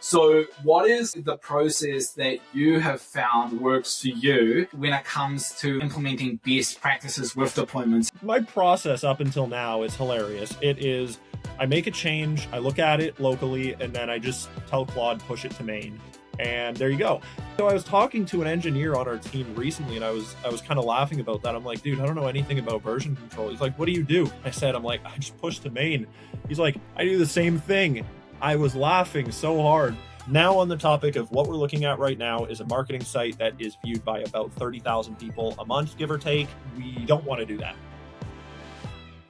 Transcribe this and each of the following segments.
So what is the process that you have found works for you when it comes to implementing best practices with deployments? My process up until now is hilarious. It is, I make a change, I look at it locally, and then I just tell Claude, push it to main. And there you go. So I was talking to an engineer on our team recently, and I was kind of laughing about that. I'm like, dude, I don't know anything about version control. He's like, what do you do? I said, I'm like, I just push to main. He's like, I do the same thing. I was laughing so hard. Now on the topic of what we're looking at right now is a marketing site that is viewed by about 30,000 people a month, give or take. We don't want to do that.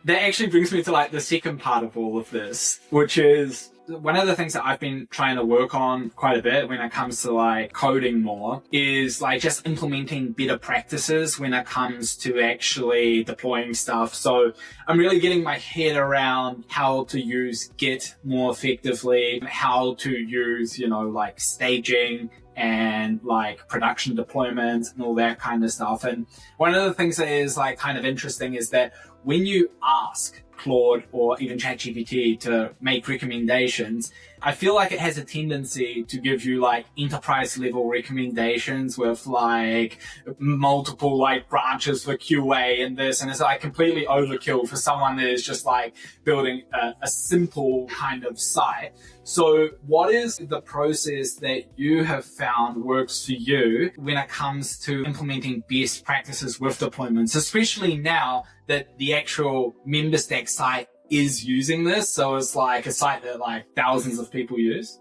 That actually brings me to like the second part of all of this, which is one of the things that I've been trying to work on quite a bit when it comes to like coding more is like just implementing better practices when it comes to actually deploying stuff. So I'm really getting my head around how to use Git more effectively, how to use, like staging and like production deployment and all that kind of stuff. And one of the things that is like kind of interesting is that when you ask Claude or even ChatGPT to make recommendations, I feel like it has a tendency to give you like enterprise level recommendations with like multiple like branches for QA and this, and it's like completely overkill for someone that is just like building a simple kind of site. So what is the process that you have found works for you when it comes to implementing best practices with deployments, especially now that the actual member stack site is using this? So it's like a site that like thousands of people use.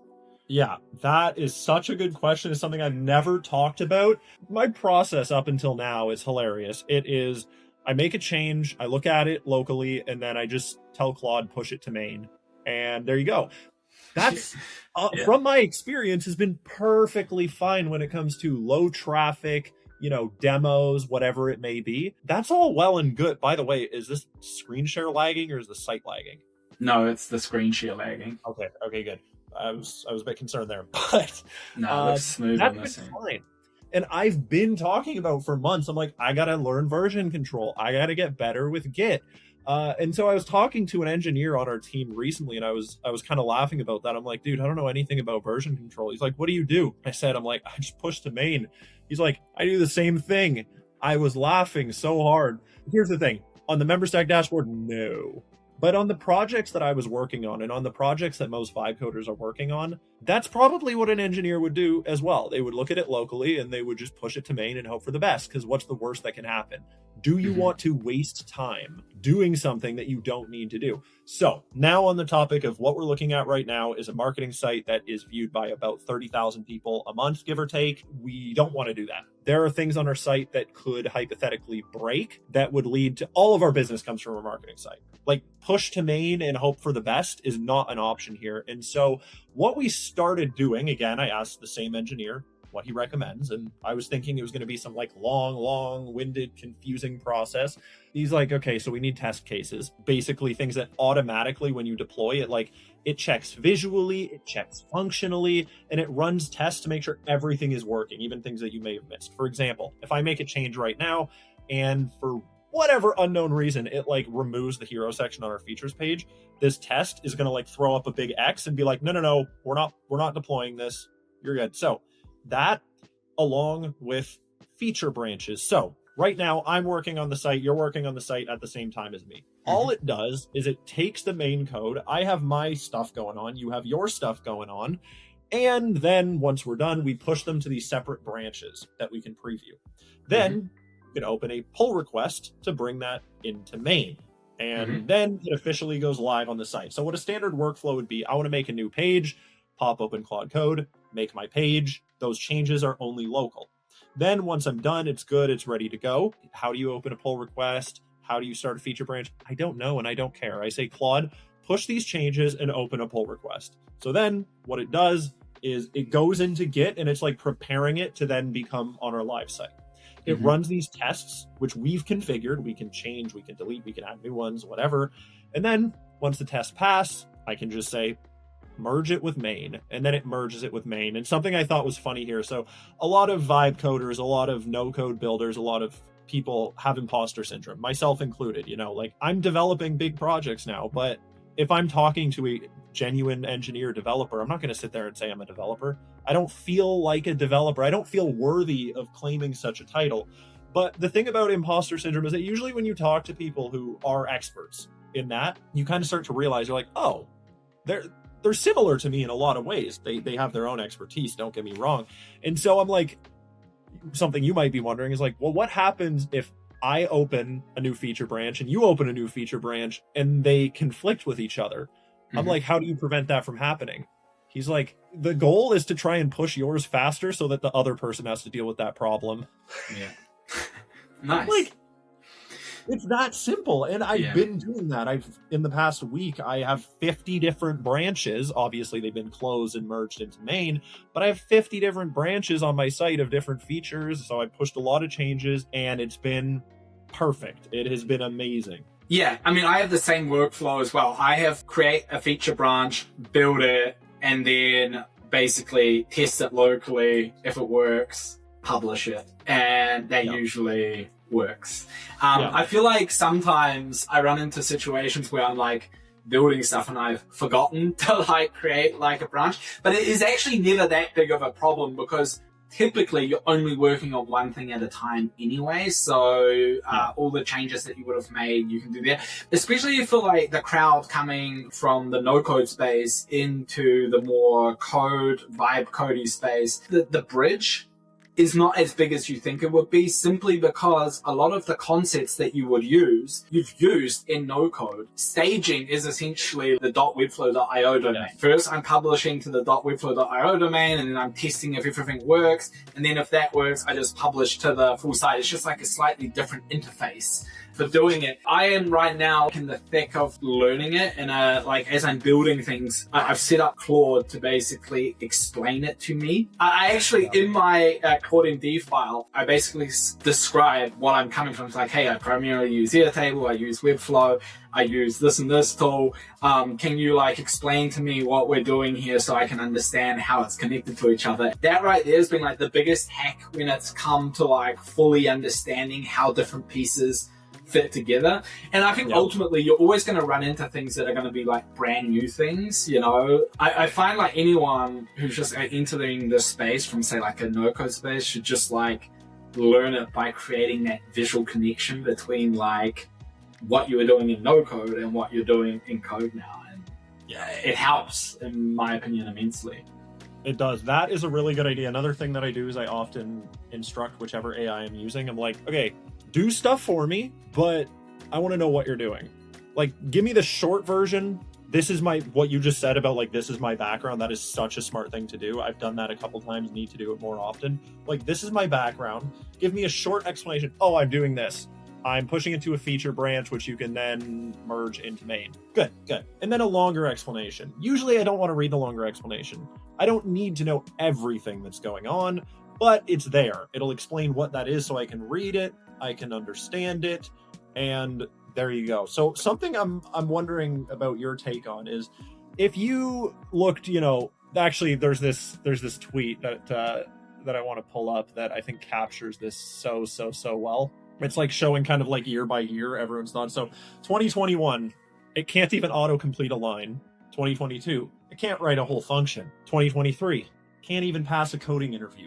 Yeah, that is such a good question. It's something I've never talked about. My process up until now is hilarious. It is, I make a change, I look at it locally, and then I just tell Claude, push it to main. And there you go. That's, from my experience, has been perfectly fine when it comes to low traffic, demos, whatever it may be. That's all well and good. By the way, is this screen share lagging or is the site lagging? No, it's the screen share lagging. Okay, good. I was a bit concerned there, but no, it looks smooth on this end. Fine. And I've been talking about for months, I'm like, I gotta learn version control. I gotta get better with Git. And so I was talking to an engineer on our team recently, and I was kind of laughing about that. I'm like, dude, I don't know anything about version control. He's like, what do you do? I said, I'm like, I just push to main. He's like, I do the same thing. I was laughing so hard. Here's the thing. On the member stack dashboard, no. But on the projects that I was working on, and on the projects that most vibe coders are working on, that's probably what an engineer would do as well. They would look at it locally and they would just push it to main and hope for the best, because what's the worst that can happen? Do you want to waste time doing something that you don't need to do? So now on the topic of what we're looking at right now is a marketing site that is viewed by about 30,000 people a month, give or take. We don't want to do that. There are things on our site that could hypothetically break that would lead to all of our business comes from a marketing site. Like push to main and hope for the best is not an option here. And so what we started doing, again, I asked the same engineer what he recommends, and I was thinking it was going to be some like long-winded, confusing process. He's like, okay, so we need test cases, basically things that automatically when you deploy it, like it checks visually, it checks functionally, and it runs tests to make sure everything is working, even things that you may have missed. For example, if I make a change right now and for whatever unknown reason, it like removes the hero section on our features page, this test is going to like throw up a big X and be like, no, we're not deploying this. You're good. So that along with feature branches. So right now I'm working on the site, you're working on the site at the same time as me. All it does is it takes the main code. I have my stuff going on, you have your stuff going on. And then once we're done, we push them to these separate branches that we can preview. Then you can open a pull request to bring that into main. And then it officially goes live on the site. So what a standard workflow would be, I want to make a new page, pop open Claude Code, make my page. Those changes are only local. Then once I'm done, it's good, it's ready to go. How do you open a pull request? How do you start a feature branch? I don't know, and I don't care. I say, Claude, push these changes and open a pull request. So then what it does is it goes into Git and it's like preparing it to then become on our live site. It runs these tests, which we've configured. We can change, we can delete, we can add new ones, whatever. And then once the tests pass, I can just say, merge it with main, and then it merges it with main. And something I thought was funny here. So a lot of vibe coders, a lot of no code builders, a lot of people have imposter syndrome, myself included. Like I'm developing big projects now, but if I'm talking to a genuine engineer developer, I'm not going to sit there and say I'm a developer. I don't feel like a developer. I don't feel worthy of claiming such a title. But the thing about imposter syndrome is that usually when you talk to people who are experts in that, you kind of start to realize you're like, oh, they're similar to me in a lot of ways. They have their own expertise, don't get me wrong. And so I'm like, something you might be wondering is like, well, what happens if I open a new feature branch and you open a new feature branch and they conflict with each other? I'm like, how do you prevent that from happening? He's like, the goal is to try and push yours faster so that the other person has to deal with that problem. Yeah. Nice. Like, it's that simple. And I've been doing that. In the past week, I have 50 different branches. Obviously, they've been closed and merged into main, but I have 50 different branches on my site of different features. So I pushed a lot of changes and it's been perfect. It has been amazing. Yeah, I mean, I have the same workflow as well. I have create a feature branch, build it, and then basically test it locally. If it works, publish it. And that usually works. I feel like sometimes I run into situations where I'm like building stuff and I've forgotten to like create like a branch, but it is actually never that big of a problem because typically you're only working on one thing at a time anyway. So all the changes that you would have made, you can do there, especially for like the crowd coming from the no code space into the more code vibe codey space. The bridge is not as big as you think it would be, simply because a lot of the concepts that you would use, you've used in no code. Staging is essentially the .webflow.io domain. First, I'm publishing to the .webflow.io domain, and then I'm testing if everything works. And then if that works, I just publish to the full site. It's just like a slightly different interface for doing it. I am right now in the thick of learning it, and like as I'm building things, I've set up Claude to basically explain it to me. I actually, in my Claude MD file, I basically describe what I'm coming from. It's like, hey, I primarily use Airtable, I use Webflow, I use this and this tool. Can you like explain to me what we're doing here so I can understand how it's connected to each other? That right there has been like the biggest hack when it's come to like fully understanding how different pieces fit together. And I think ultimately you're always going to run into things that are going to be like brand new things, you know. I find like anyone who's just entering this space from say like a no code space should just like learn it by creating that visual connection between like what you were doing in no code and what you're doing in code now. And it helps, in my opinion, immensely. It does. That is a really good idea. Another thing that I do is I often instruct whichever AI I'm using. I'm like, okay, do stuff for me, but I want to know what you're doing. Like, give me the short version. This is what you just said about like, this is my background. That is such a smart thing to do. I've done that a couple times, need to do it more often. Like, this is my background. Give me a short explanation. Oh, I'm doing this. I'm pushing it to a feature branch, which you can then merge into main. Good. And then a longer explanation. Usually I don't want to read the longer explanation. I don't need to know everything that's going on, but it's there. It'll explain what that is so I can read it, I can understand it, and there you go. So something I'm wondering about your take on is if you looked, you know, actually there's this tweet that I want to pull up that I think captures this so well. It's like showing kind of like year by year everyone's thoughts. So 2021, it can't even autocomplete a line. 2022, it can't write a whole function. 2023, can't even pass a coding interview.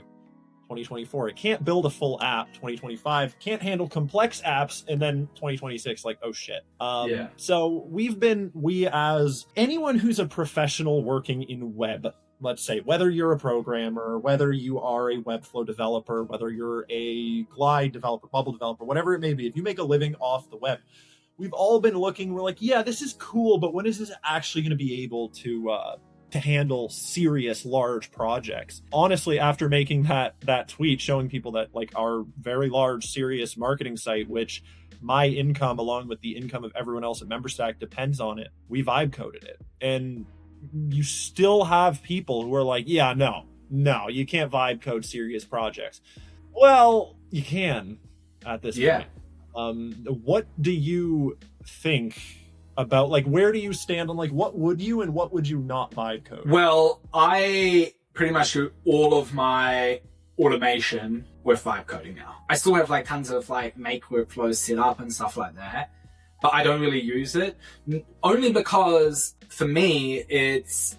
2024, it can't build a full app. 2025, can't handle complex apps. And then 2026, like, oh shit. So we as anyone who's a professional working in web, let's say, whether you're a programmer, whether you are a Webflow developer, whether you're a Glide developer, Bubble developer, whatever it may be, if you make a living off the web, we've all been looking, we're like, yeah, this is cool, but when is this actually going to be able to handle serious, large projects? Honestly, after making that tweet showing people that like our very large, serious marketing site, which my income along with the income of everyone else at MemberStack depends on it, we vibe coded it. And you still have people who are like, yeah, no, you can't vibe code serious projects. Well, you can at this point. What do you think about, like, where do you stand on, like, what would you and what would you not vibe code? Well, I pretty much do all of my automation with vibe coding now. I still have like tons of like make workflows set up and stuff like that. but I don't really use it. Only because for me, it's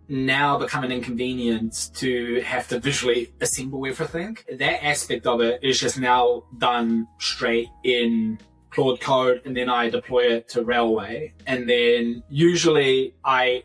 now become an inconvenience to have to visually assemble everything. That aspect of it is just now done straight in Claude code, and then I deploy it to Railway. And then usually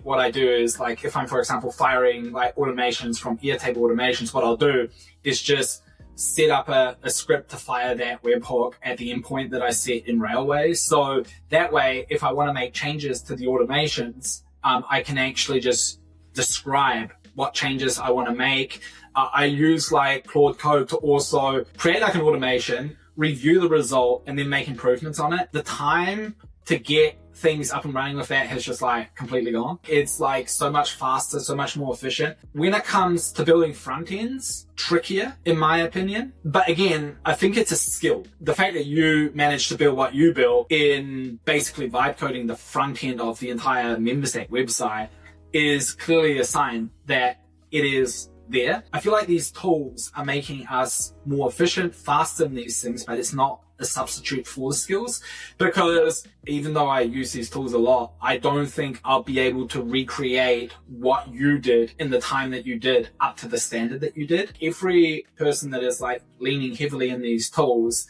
what I do is, like, if I'm, for example, firing like automations from Airtable automations, what I'll do is just set up a script to fire that webhook at the endpoint that I set in Railway. So that way, if I want to make changes to the automations, I can actually just describe what changes I want to make. I use like Claude code to also create like an automation, review the result, and then make improvements on it. The time to get things up and running with that has just like completely gone. It's like so much faster, so much more efficient. When it comes to building front ends, trickier in my opinion. But again, I think it's a skill. The fact that you managed to build what you built in basically vibe coding the front end of the entire MemberStack website is clearly a sign that it is there. I feel like these tools are making us more efficient, faster in these things, but it's not a substitute for the skills, because even though I use these tools a lot, I don't think I'll be able to recreate what you did in the time that you did up to the standard that you did. Every person that is like leaning heavily in these tools,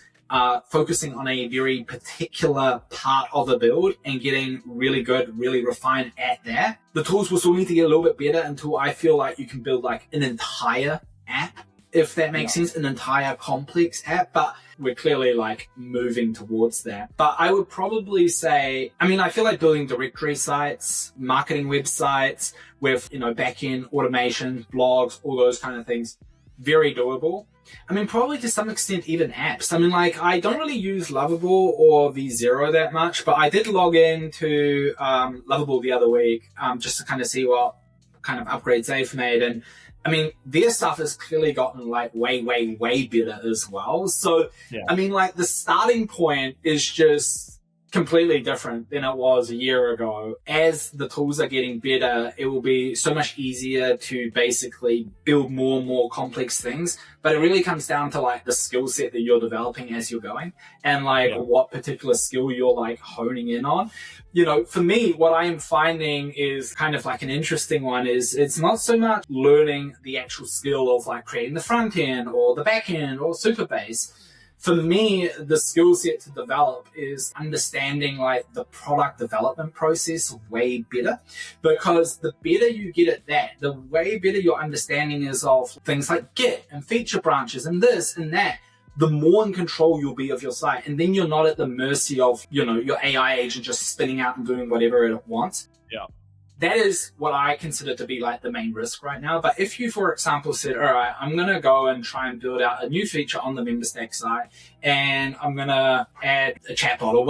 focusing on a very particular part of a build and getting really good, really refined at that. The tools will still need to get a little bit better until I feel like you can build like an entire app, if that makes sense, an entire complex app. But we're clearly like moving towards that. But I would probably say, I mean, I feel like building directory sites, marketing websites with, back-end automation, blogs, all those kind of things, very doable. I mean, probably to some extent even apps. I mean, like, I don't really use Lovable or V0 that much, but I did log into Lovable the other week just to kind of see what kind of upgrades they've made. And I mean, their stuff has clearly gotten like way, way, way better as well. So, yeah. I mean, like, the starting point is just completely different than it was a year ago. As the tools are getting better, it will be so much easier to basically build more and more complex things. But it really comes down to like the skill set that you're developing as you're going, and like what particular skill you're like honing in on. For me, what I am finding is kind of like an interesting one is it's not so much learning the actual skill of like creating the front end or the back end or Supabase. For me, the skill set to develop is understanding like the product development process way better, because the better you get at that, the way better your understanding is of things like Git and feature branches and this and that, the more in control you'll be of your site. And then you're not at the mercy of, your AI agent just spinning out and doing whatever it wants. Yeah. That is what I consider to be like the main risk right now. But if you, for example, said, all right, I'm going to go and try and build out a new feature on the MemberStack site, and I'm going to add a chatbot or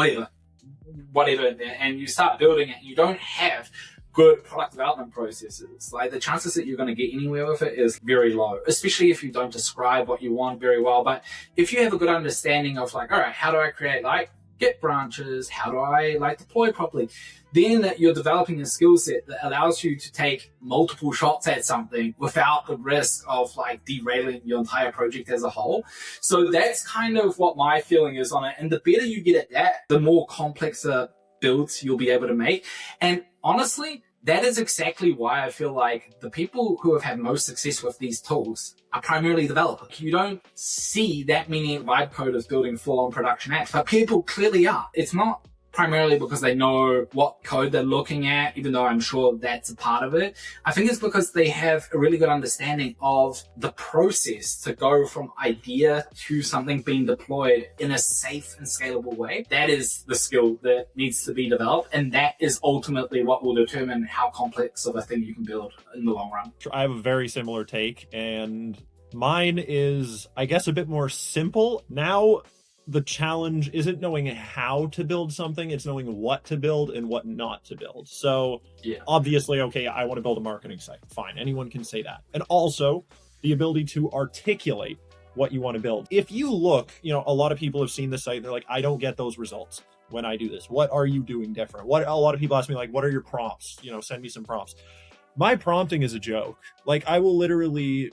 whatever in there, and you start building it, you don't have good product development processes, like the chances that you're going to get anywhere with it is very low, especially if you don't describe what you want very well. But if you have a good understanding of like, all right, how do I create like Git branches? How do I like deploy properly? Then that you're developing a skill set that allows you to take multiple shots at something without the risk of like derailing your entire project as a whole. So that's kind of what my feeling is on it. And the better you get at that, the more complex builds you'll be able to make. And honestly, that is exactly why I feel like the people who have had most success with these tools are primarily developers. You don't see that many vibe coders building full-on production apps, but people clearly are. It's not primarily because they know what code they're looking at, even though I'm sure that's a part of it. I think it's because they have a really good understanding of the process to go from idea to something being deployed in a safe and scalable way. That is the skill that needs to be developed, and that is ultimately what will determine how complex of a thing you can build in the long run. I have a very similar take, and mine is, I guess, a bit more simple. Now, the challenge isn't knowing how to build something, it's knowing what to build and what not to build. So obviously, okay, I want to build a marketing site. Fine, anyone can say that. And also the ability to articulate what you want to build. If you look, a lot of people have seen the site, they're like, I don't get those results when I do this. What are you doing different? A lot of people ask me, like, what are your prompts? Send me some prompts. My prompting is a joke. Like, I will literally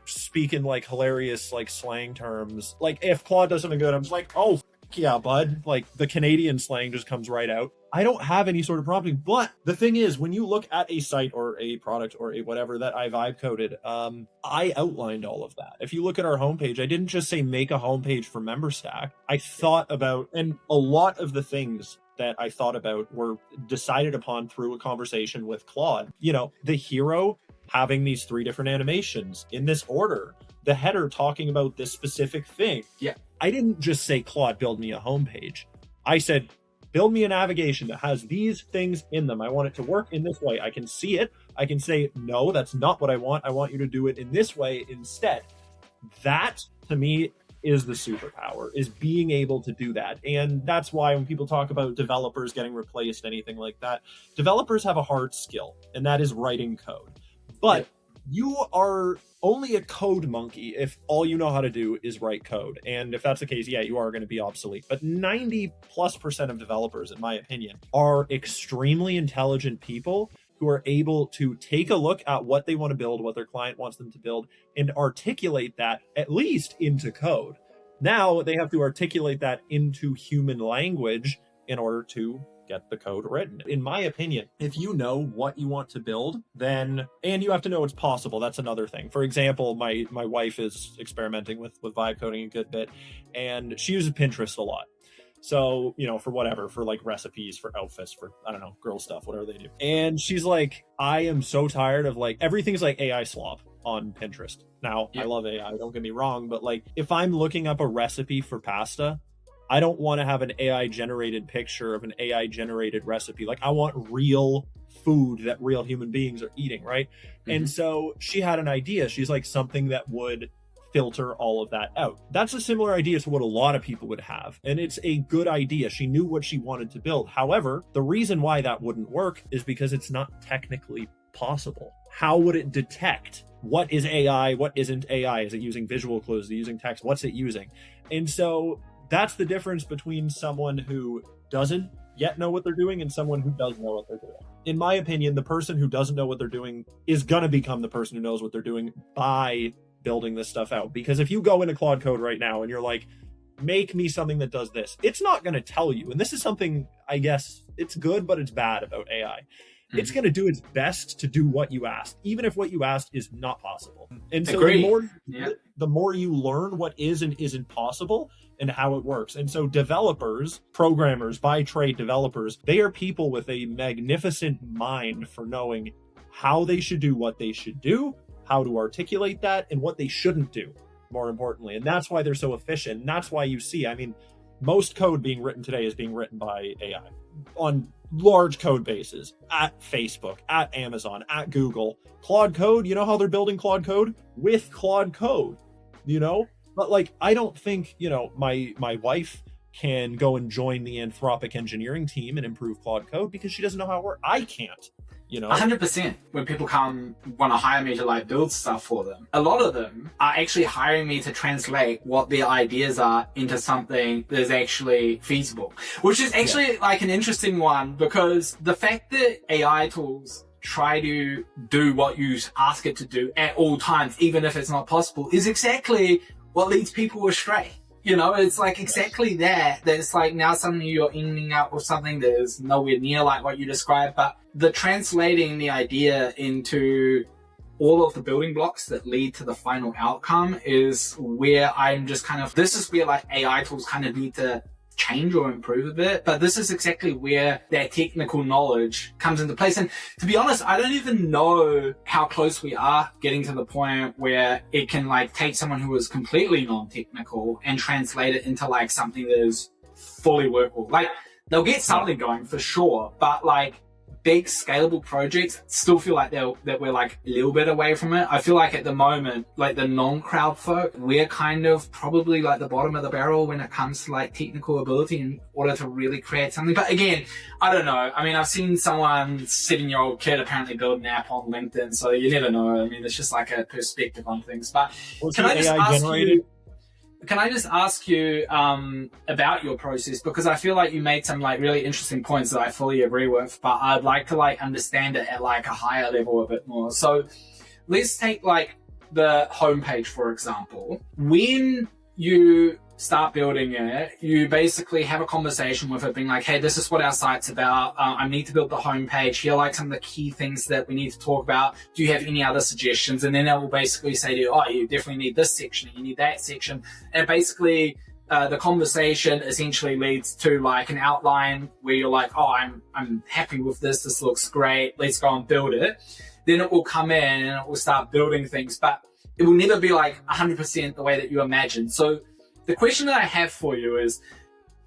speak in like hilarious like slang terms. Like if Claude does something good, I'm just like, oh, yeah, bud. Like the Canadian slang just comes right out. I don't have any sort of prompting. But the thing is, when you look at a site or a product or a whatever that I vibe coded, I outlined all of that. If you look at our homepage, I didn't just say make a homepage for MemberStack. I thought about, and a lot of the things that I thought about were decided upon through a conversation with Claude. You know, the hero having these 3 different animations in this order, the header talking about this specific thing. Yeah. I didn't just say, Claude, build me a homepage. I said, build me a navigation that has these things in them. I want it to work in this way. I can see it. I can say, no, that's not what I want. I want you to do it in this way instead. That, to me, is the superpower, is being able to do that. And that's why when people talk about developers getting replaced, anything like that, developers have a hard skill, and that is writing code. But you are only a code monkey if all you know how to do is write code. And if that's the case, yeah, you are going to be obsolete. But 90+% of developers, in my opinion, are extremely intelligent people who are able to take a look at what they want to build, what their client wants them to build, and articulate that at least into code. Now they have to articulate that into human language in order to get the code written. In my opinion, if you know what you want to build, then, and you have to know it's possible, that's another thing. For example, my wife is experimenting with vibe coding a good bit, and she uses Pinterest a lot. So, you know, for whatever, for like recipes, for outfits, for, I don't know, girl stuff, whatever they do. And she's like, I am so tired of like, everything's like AI slop on Pinterest. Now, I love AI, don't get me wrong, but like, if I'm looking up a recipe for pasta, I don't want to have an AI generated picture of an AI generated recipe. Like, I want real food that real human beings are eating, right? Mm-hmm. And so she had an idea. She's like, something that would filter all of that out. That's a similar idea to what a lot of people would have. And it's a good idea. She knew what she wanted to build. However, the reason why that wouldn't work is because it's not technically possible. How would it detect what is AI, what isn't AI? Is it using visual clues? Is it using text? What's it using? And so that's the difference between someone who doesn't yet know what they're doing and someone who does know what they're doing. In my opinion, the person who doesn't know what they're doing is going to become the person who knows what they're doing by building this stuff out. Because if you go into Claude Code right now and you're like, make me something that does this, it's not going to tell you. And this is something, I guess, it's good, but it's bad about AI. It's going to do its best to do what you asked, even if what you asked is not possible. And so the more you learn what is and isn't possible and how it works. And so developers, programmers, by trade developers, they are people with a magnificent mind for knowing how they should do what they should do, how to articulate that, and what they shouldn't do, more importantly. And that's why they're so efficient. And that's why you see, I mean, most code being written today is being written by AI on large code bases at Facebook, at Amazon, at Google. Claude Code, you know how they're building Claude Code? With Claude Code, you know? But like, I don't think, you know, my wife can go and join the Anthropic engineering team and improve Claude Code because she doesn't know how it works. I can't. You know, 100%. When people want to hire me to like build stuff for them, a lot of them are actually hiring me to translate what their ideas are into something that is actually feasible, which is actually like an interesting one, because the fact that AI tools try to do what you ask it to do at all times, even if it's not possible, is exactly what leads people astray. You know, it's like exactly that it's like now suddenly you're ending up with something that is nowhere near like what you described, but the translating the idea into all of the building blocks that lead to the final outcome is where I'm just kind of, this is where like AI tools kind of need to change or improve a bit, but this is exactly where that technical knowledge comes into place. And to be honest, I don't even know how close we are getting to the point where it can like take someone who is completely non-technical and translate it into like something that is fully workable. Like they'll get something going for sure, but like big scalable projects still feel like that we're like a little bit away from it. I feel like at the moment, like the non-crowd folk, we're kind of probably like the bottom of the barrel when it comes to like technical ability in order to really create something. But again, I don't know. I mean, I've seen someone 7-year-old kid apparently build an app on LinkedIn, so you never know. I mean, it's just like a perspective on things. But can I just ask you about your process, because I feel like you made some like really interesting points that I fully agree with, but I'd like to like understand it at like a higher level a bit more. So let's take like the homepage, for example. When you start building it, you basically have a conversation with it being like, hey, this is what our site's about. I need to build the homepage. Here are like some of the key things that we need to talk about. Do you have any other suggestions? And then it will basically say to you, oh, you definitely need this section. You need that section. And basically, the conversation essentially leads to like an outline where you're like, oh, I'm happy with this. This looks great. Let's go and build it. Then it will come in and it will start building things, but it will never be like 100% the way that you imagine. So the question that I have for you is,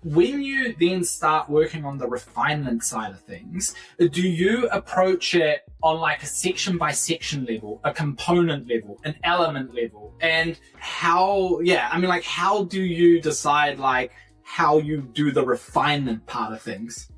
when you then start working on the refinement side of things, do you approach it on like a section by section level, a component level, an element level? And how do you decide like how you do the refinement part of things?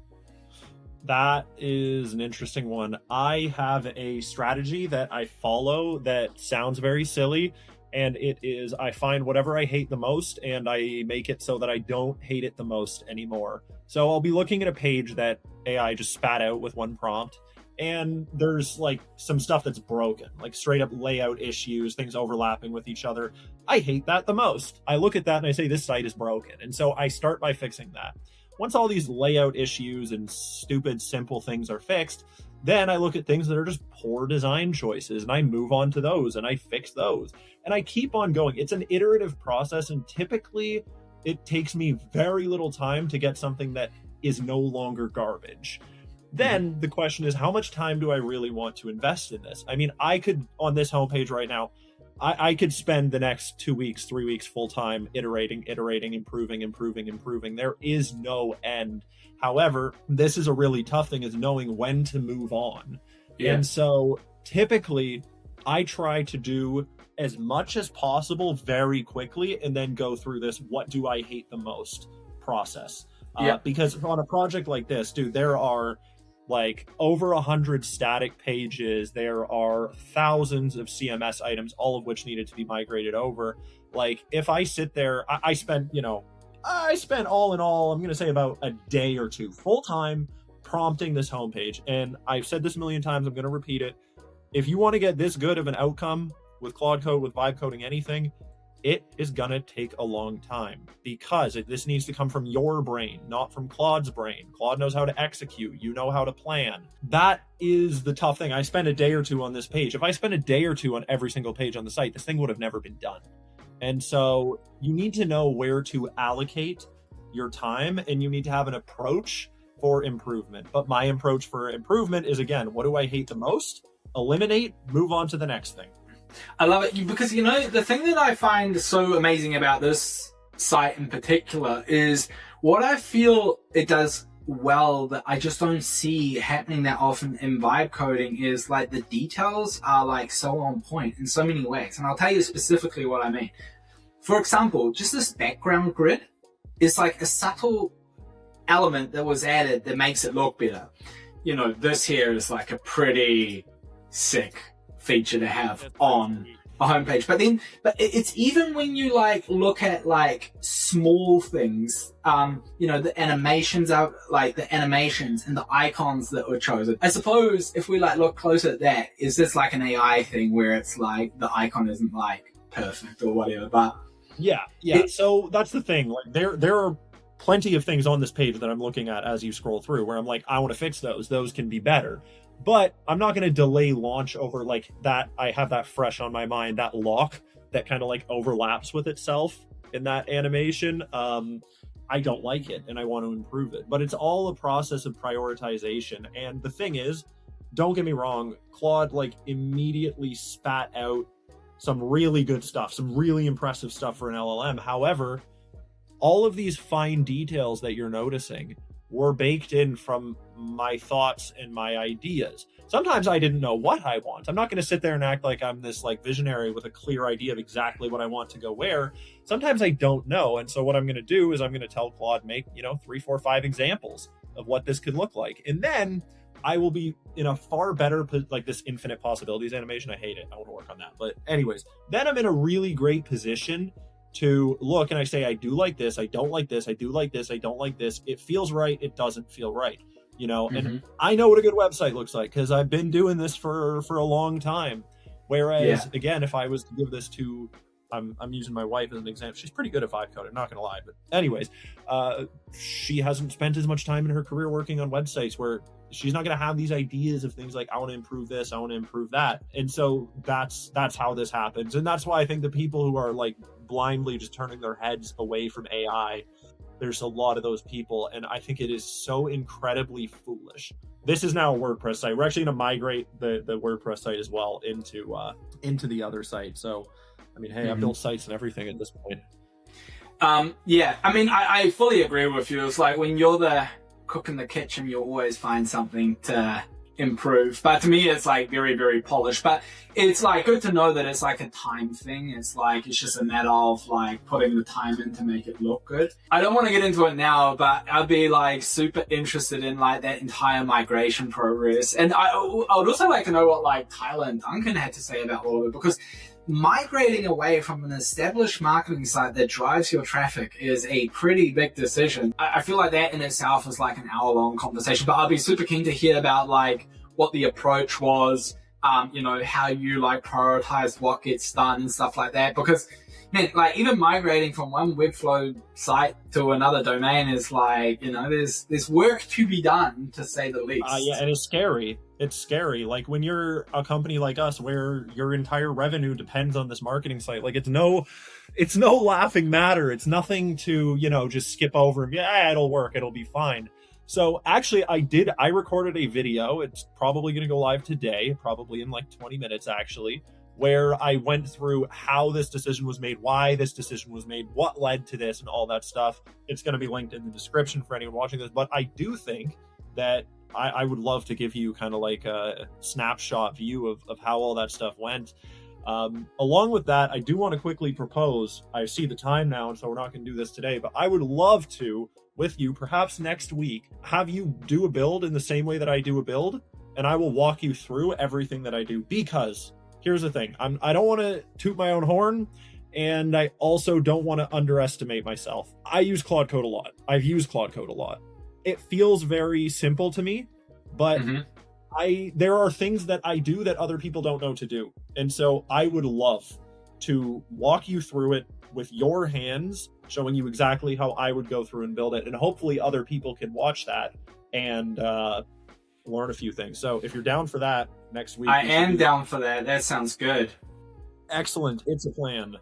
That is an interesting one. I have a strategy that I follow that sounds very silly, and it is I find whatever I hate the most and I make it so that I don't hate it the most anymore. So I'll be looking at a page that AI just spat out with one prompt, and there's like some stuff that's broken, like straight up layout issues, things overlapping with each other. I hate that the most. I look at that and I say, this site is broken. And so I start by fixing that. Once all these layout issues and stupid, simple things are fixed, then I look at things that are just poor design choices and I move on to those and I fix those. And I keep on going. It's an iterative process, and typically it takes me very little time to get something that is no longer garbage. Then the question is, how much time do I really want to invest in this? I mean, I could, on this homepage right now, I could spend the next 2 weeks, 3 weeks full time iterating, improving. There is no end. However, this is a really tough thing, is knowing when to move on. Yeah. And so typically I try to do as much as possible very quickly and then go through this what do I hate the most process. Because on a project like this, dude, there are like over 100 static pages. There are thousands of CMS items, all of which needed to be migrated over. Like if I sit there, I spent all in all, I'm going to say about a day or two full time prompting this homepage. And I've said this a million times, I'm going to repeat it. If you want to get this good of an outcome with Claude Code, with vibe coding, anything, it is going to take a long time, because this needs to come from your brain, not from Claude's brain. Claude knows how to execute. You know how to plan. That is the tough thing. I spent a day or two on this page. If I spent a day or two on every single page on the site, this thing would have never been done. And so you need to know where to allocate your time, and you need to have an approach for improvement. But my approach for improvement is, again, what do I hate the most? Eliminate, move on to the next thing. I love it because, the thing that I find so amazing about this site in particular is what I feel it does well that I just don't see happening that often in vibe coding is like the details are like so on point in so many ways. And I'll tell you specifically what I mean. For example, just this background grid is like a subtle element that was added that makes it look better. This here is like a pretty sick feature to have on a homepage, but it's even when you like look at like small things, the animations are like the animations and the icons that were chosen. I suppose if we like look closer at that, is this like an AI thing where it's like the icon isn't like perfect or whatever? But yeah. So that's the thing. Like there are plenty of things on this page that I'm looking at as you scroll through where I'm like, I want to fix those. Those can be better. But I'm not going to delay launch over like that. I have that fresh on my mind, that lock that kind of like overlaps with itself in that animation. I don't like it and I want to improve it. But it's all a process of prioritization. And the thing is, don't get me wrong, Claude like immediately spat out some really good stuff, some really impressive stuff for an LLM. However, all of these fine details that you're noticing were baked in from my thoughts and my ideas. Sometimes I didn't know what I want. I'm not going to sit there and act like I'm this like visionary with a clear idea of exactly what I want to go where. Sometimes I don't know. And so what I'm going to do is I'm going to tell Claude, make, 3, 4, 5 examples of what this could look like. And then I will be in a far better, like this infinite possibilities animation. I hate it. I want to work on that. But anyways, then I'm in a really great position to look and I say, I do like this, I don't like this, I do like this, I don't like this. It feels right, it doesn't feel right, and I know what a good website looks like because I've been doing this for a long time. Whereas again, if I was to give this to I'm using my wife as an example. She's pretty good at vibe coding, not gonna lie. But anyways, she hasn't spent as much time in her career working on websites where she's not gonna have these ideas of things like, I want to improve this, I want to improve that. And so that's how this happens. And that's why I think the people who are like blindly just turning their heads away from AI, there's a lot of those people, and I think it is so incredibly foolish. This is now a WordPress site. We're actually going to migrate the WordPress site as well into the other site. So, I mean, hey, I've built sites and everything at this point. Yeah, I mean, I fully agree with you. It's like when you're the cook in the kitchen, you'll always find something to improve. But to me, it's like very, very polished. But it's like good to know that it's like a time thing. It's like it's just a matter of like putting the time in to make it look good. I don't want to get into it now, but I'd be like super interested in like that entire migration progress. And I would also like to know what like Tyler and Duncan had to say about all of it, because migrating away from an established marketing site that drives your traffic is a pretty big decision. I feel like that in itself is like an hour-long conversation, but I'd be super keen to hear about like what the approach was, you know, how you like prioritize what gets done and stuff like that. Because man, like even migrating from one Webflow site to another domain is like, you know, there's work to be done, to say the least. Yeah, and it's scary. It's scary. Like when you're a company like us where your entire revenue depends on this marketing site, like it's no laughing matter. It's nothing to, you know, just skip over and be, it'll work, it'll be fine. So actually I recorded a video. It's probably going to go live today, probably in like 20 minutes actually, where I went through how this decision was made, why this decision was made, what led to this, and all that stuff. It's going to be linked in the description for anyone watching this. But I do think that I would love to give you kind of like a snapshot view of how all that stuff went. Along with that, I do want to quickly propose, I see the time now, and so we're not going to do this today, but I would love to, with you, perhaps next week, have you do a build in the same way that I do a build, and I will walk you through everything that I do, because here's the thing. I don't want to toot my own horn, and I also don't want to underestimate myself. I use Claude Code a lot. I've used Claude Code a lot. It feels very simple to me, but there are things that I do that other people don't know to do. And so I would love to walk you through it with your hands, showing you exactly how I would go through and build it. And hopefully other people can watch that and learn a few things. So if you're down for that next week. I am down for that. That sounds good. Excellent. It's a plan.